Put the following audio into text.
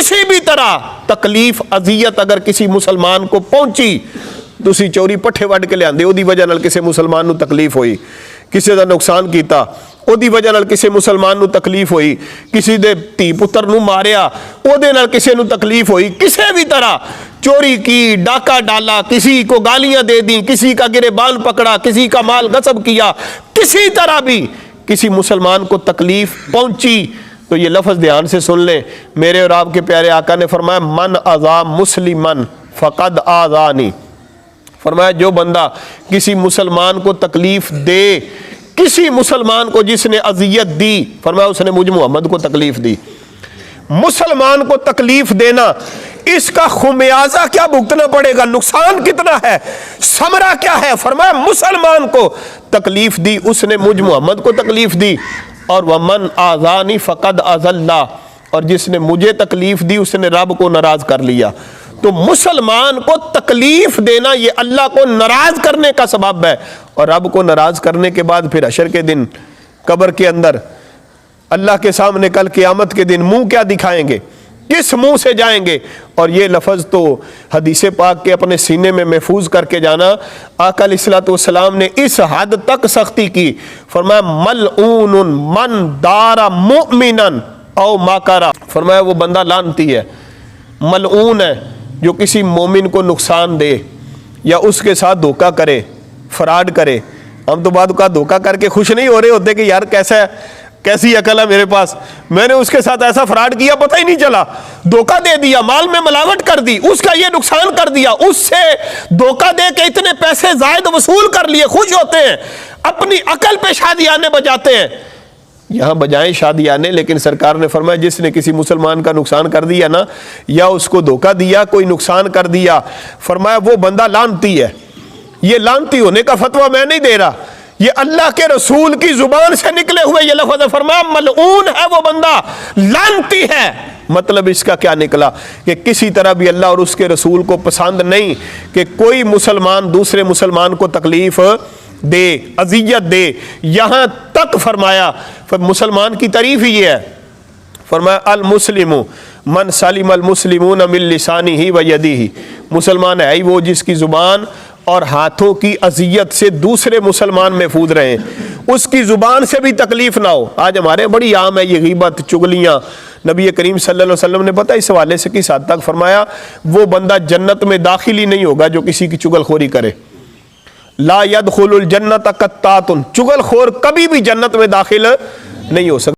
کسی بھی طرح تکلیف اذیت اگر کسی مسلمان کو پہنچی، تسی چوری پٹھے وڈ کے لیاندے، او دی وجہ نال کسی مسلمان نو تکلیف ہوئی، کسی دا نقصان کیتا او دی وجہ نال کسی مسلمان نو تکلیف ہوئی، کسی دے دھی پتر نو ماریا او دے نال کسی نو تکلیف ہوئی، کسی بھی طرح چوری کی، ڈاکہ ڈالا، کسی کو گالیاں دے دیں، کسی کا گریبان پکڑا، کسی کا مال غصب کیا، کسی طرح بھی کسی مسلمان کو تکلیف پہنچی، تو یہ لفظ دھیان سے سن لیں، میرے اور آپ کے پیارے آقا نے فرمایا من اذا مسلمن فقد آذانی، فرمایا جو بندہ کسی مسلمان کو تکلیف دے، کسی مسلمان کو جس نے اذیت دی، فرمایا اس نے مجھ محمد کو تکلیف دی۔ مسلمان کو تکلیف دینا، اس کا خمیازہ کیا بھگتنا پڑے گا، نقصان کتنا ہے، ثمرہ کیا ہے؟ فرمایا مسلمان کو تکلیف دی، اس نے مجھ محمد کو تکلیف دی، اور وَمَنْ آذَانِ فَقَدْ أَذَى اللَّهُ، اور جس نے مجھے تکلیف دی اس نے رب کو ناراض کر لیا۔ تو مسلمان کو تکلیف دینا یہ اللہ کو ناراض کرنے کا سبب ہے، اور رب کو ناراض کرنے کے بعد پھر حشر کے دن قبر کے اندر اللہ کے سامنے کل قیامت کے دن منہ کیا دکھائیں گے، کس منہ سے جائیں گے؟ اور یہ لفظ تو حدیث پاک کے اپنے سینے میں محفوظ کر کے جانا، آقا علیہ الصلوۃ والسلام نے اس حد تک سختی کی، فرمایا ملعون من دار مؤمنا او مکر، فرمایا وہ بندہ لعنتی ہے، ملعون ہے جو کسی مومن کو نقصان دے یا اس کے ساتھ دھوکہ کرے، فراڈ کرے۔ ہم تو بعد کا دھوکہ کر کے خوش نہیں ہو رہے ہوتے کہ یار کیسی عقل ہے میرے پاس، میں نے اس کے ساتھ ایسا فراڈ کیا پتہ ہی نہیں چلا، دھوکہ دے دیا، مال میں ملاوٹ کر دی، اس کا یہ نقصان کر دیا، اس سے دھوکہ دے کے اتنے پیسے زائد وصول کر لیے، خوش ہوتے ہیں، اپنی عقل پہ شادیانے بجاتے ہیں۔ یہاں بجائیں شادیانے، لیکن سرکار نے فرمایا جس نے کسی مسلمان کا نقصان کر دیا نا، یا اس کو دھوکہ دیا، کوئی نقصان کر دیا، فرمایا وہ بندہ لعنتی ہے۔ یہ لعنتی ہونے کا فتویٰ میں نہیں دے رہا، یہ اللہ کے رسول کی زبان سے نکلے ہوئے یہ لفظ ہے، فرمایا ملعون ہے وہ بندہ، لعنتی ہے۔ مطلب اس کا کیا نکلا کہ کسی طرح بھی اللہ اور اس کے رسول کو پسند نہیں کہ کوئی مسلمان دوسرے مسلمان کو تکلیف دے، اذیت دے۔ یہاں تک فرمایا مسلمان کی تعریف ہی یہ ہے، فرمایا المسلم من سلم المسلمون من لسانہ و یدہ، مسلمان ہے وہ جس کی زبان اور ہاتھوں کی اذیت سے دوسرے مسلمان محفوظ رہیں، اس کی زبان سے بھی تکلیف نہ ہو۔ آج ہمارے بڑی عام ہے یہ غیبت، چگلیاں۔ نبی کریم صلی اللہ علیہ وسلم نے پتہ اس حوالے سے کس حد تک فرمایا وہ بندہ جنت میں داخل ہی نہیں ہوگا جو کسی کی چگل خوری کرے۔ لا يدخل الجنت قطات، چگل خور کبھی بھی جنت میں داخل نہیں ہو سکتا۔